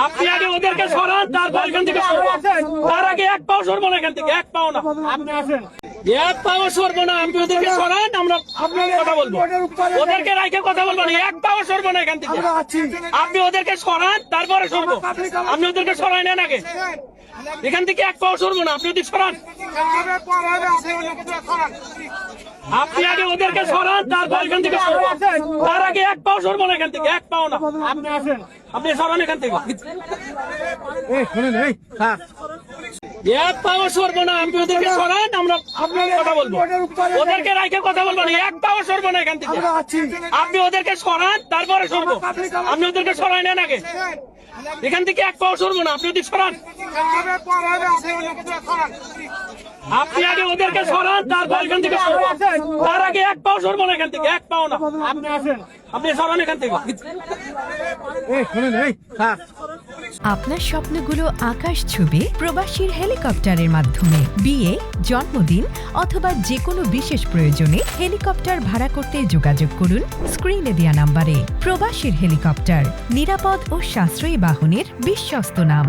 আপনি আগে ওদেরকে সরান, তারপর এখান থেকে তার আগে এক পাও সরবো না, এখান থেকে এক পাও না, আপনি আসেন। এক পাও সরবো না। আপনি ওদেরকে সরান, আমরা কথা বলবো। ওদেরকে রাইখে কথা বলবো না, এক পাও সরবো না এখান থেকে। আপনি ওদেরকে সরান, তারপরে সরবো। আপনি ওদেরকে সরাই নেন আগে, এখান থেকে এক পাও সরবো না। আপনি ওদের সরান, আপনি আগে ওদেরকে সরান, তারপর এখান থেকে তার আগে এক পাও সরবো না, এখান থেকে এক পাও না। আপনি আসেন। আপনি সরান এখান থেকে, শুনুন, এক পাও সরবো না। আপনি ওদেরকে সরান, আমরা কথা বলবো। ওদেরকে রাইখে কথা বলবো না, এক পাও সরবো না এখান থেকে। আপনি ওদেরকে সরান, তারপরে সরবো। আপনি ওদেরকে সরাই নেন আগে, এখান থেকে এক পাও সরবো না। আপনি ওদের সরান, আপনি আগে ওদেরকে সরান, তারপর এখান থেকে তার আগে এক পাও সরবো না, এখান থেকে এক পাও না। আপনি আসেন। আপনি সরান এখান থেকে। শুনুন, আপনার স্বপ্নগুলো আকাশ ছুবে প্রবাসীর হেলিকপ্টারের মাধ্যমে। বিয়ে, জন্মদিন অথবা যে কোনো বিশেষ প্রয়োজনে হেলিকপ্টার ভাড়া করতে যোগাযোগ করুন স্ক্রিনে দেয়া নাম্বারে। প্রবাসীর হেলিকপ্টার, নিরাপদ ও সাশ্রয়ী বাহনের বিশ্বস্ত নাম।